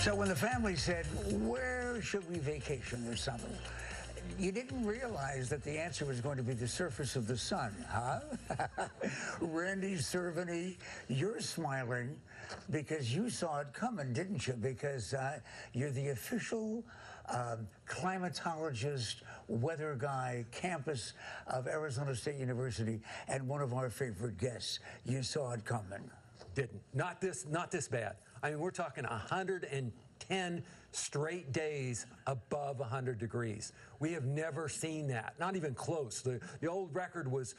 So when the family said, where should we vacation this summer? You didn't realize that the answer was going to be the surface of the sun, huh? Randy Cerveny, you're smiling because you saw it coming, didn't you? Because you're the official climatologist, weather guy, campus of Arizona State University, and one of our favorite guests. You saw it coming. Didn't. Not this bad. I mean, we're talking 110 straight days above 100 degrees. We have never seen that, not even close. The old record was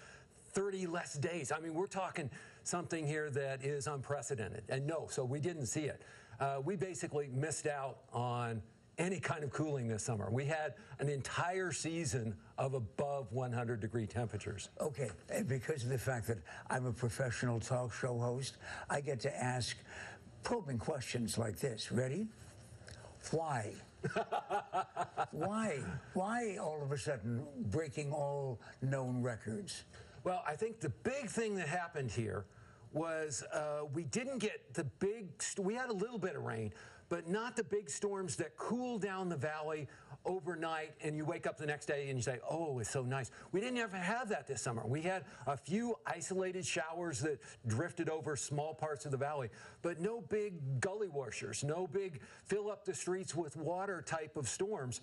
30 less days. I mean, we're talking something here that is unprecedented. And no, so we didn't see it. We basically missed out on any kind of cooling this summer. We had an entire season of above 100-degree temperatures. Okay, and because of the fact that I'm a professional talk show host, I get to ask probing questions like this. Ready? Why? Why all of a sudden breaking all known records? Well, I think the big thing that happened here was we didn't get the big, we had a little bit of rain, but not the big storms that cool down the valley overnight and you wake up the next day and you say, oh, it's so nice. We didn't ever have that this summer. We had a few isolated showers that drifted over small parts of the valley, but no big gully washers, no big fill up the streets with water type of storms.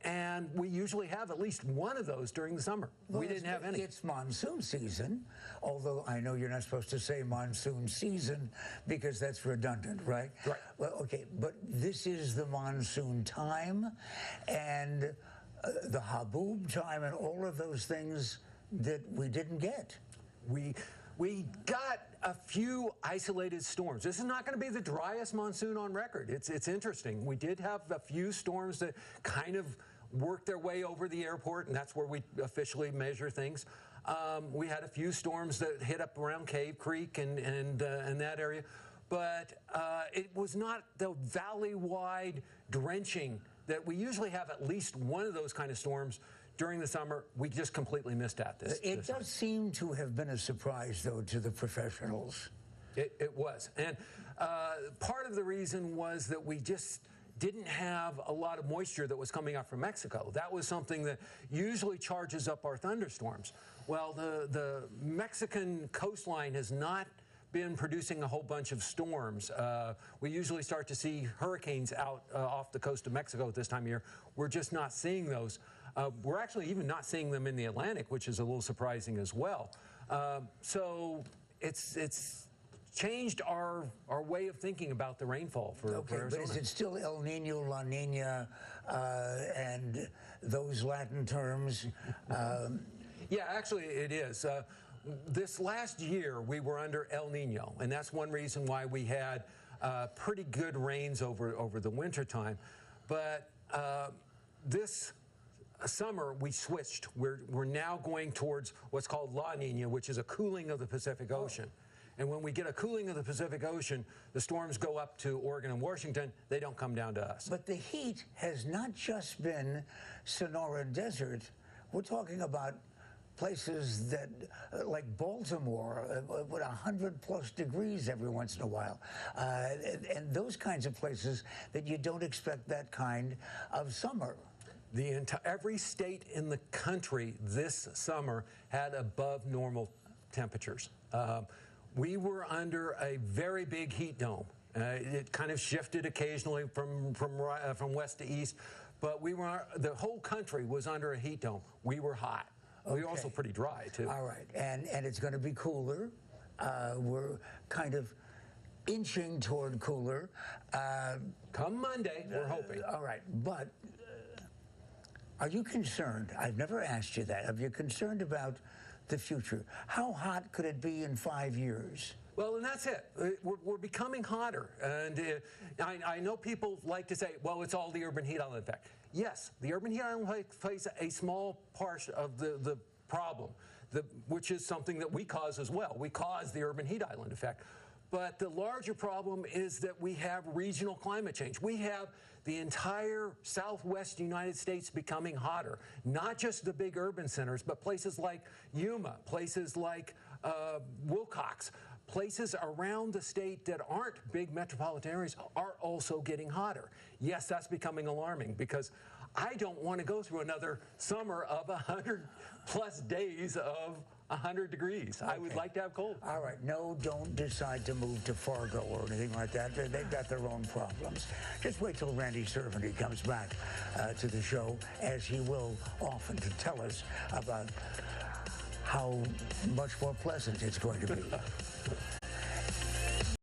And we usually have at least one of those during the summer. Well, we didn't have any. It's monsoon season, although I know you're not supposed to say monsoon season because that's redundant, right? Right. Well, okay, but this is the monsoon time and the haboob time and all of those things that we didn't get. We got a few isolated storms. This is not going to be the driest monsoon on record. It's interesting. We did have a few storms that kind of worked their way over the airport, and that's where we officially measure things. We had a few storms that hit up around Cave Creek and that area, but it was not the valley-wide drenching that we usually have. At least one of those kind of storms during the summer. We just completely missed at this. It does seem to have been a surprise, though, to the professionals. It was. And part of the reason was that we just didn't have a lot of moisture that was coming up from Mexico. That was something that usually charges up our thunderstorms. Well, the Mexican coastline has not been producing a whole bunch of storms. We usually start to see hurricanes out off the coast of Mexico at this time of year. We're just not seeing those. We're actually even not seeing them in the Atlantic, which is a little surprising as well. So it's changed our way of thinking about the rainfall for Arizona. But is it still El Nino, La Nina, and those Latin terms? Yeah, actually it is. This last year we were under El Nino, and that's one reason why we had pretty good rains over the winter time. But this summer we switched. We're now going towards what's called La Nina, which is a cooling of the Pacific Ocean. And when we get a cooling of the Pacific Ocean, the storms go up to Oregon and Washington. They don't come down to us. But the heat has not just been Sonora Desert. We're talking about places that, like Baltimore, with 100+ degrees every once in a while. And those kinds of places that you don't expect that kind of summer. Every state in the country this summer had above normal temperatures. We were under a very big heat dome. It kind of shifted occasionally from west to east, but the whole country was under a heat dome. We were hot. Okay. We were also pretty dry, too. All right, and it's going to be cooler. We're kind of inching toward cooler. Come Monday, we're hoping. All right, but are you concerned? I've never asked you that. Are you concerned about the future? How hot could it be in 5 years? Well, and that's it. We're becoming hotter. And I know people like to say, well, it's all the urban heat island effect. Yes, the urban heat island effect plays a small part of the problem, which is something that we cause as well. We cause the urban heat island effect. But the larger problem is that we have regional climate change. We have the entire southwest United States becoming hotter, not just the big urban centers, but places like Yuma, places like Wilcox, places around the state that aren't big metropolitan areas are also getting hotter. Yes, that's becoming alarming because I don't want to go through another summer of 100+ days of 100 degrees. Okay. I would like to have cold. All right. No, don't decide to move to Fargo or anything like that. They've got their own problems. Just wait till Randy Cerveny comes back to the show, as he will often, to tell us about how much more pleasant it's going to be.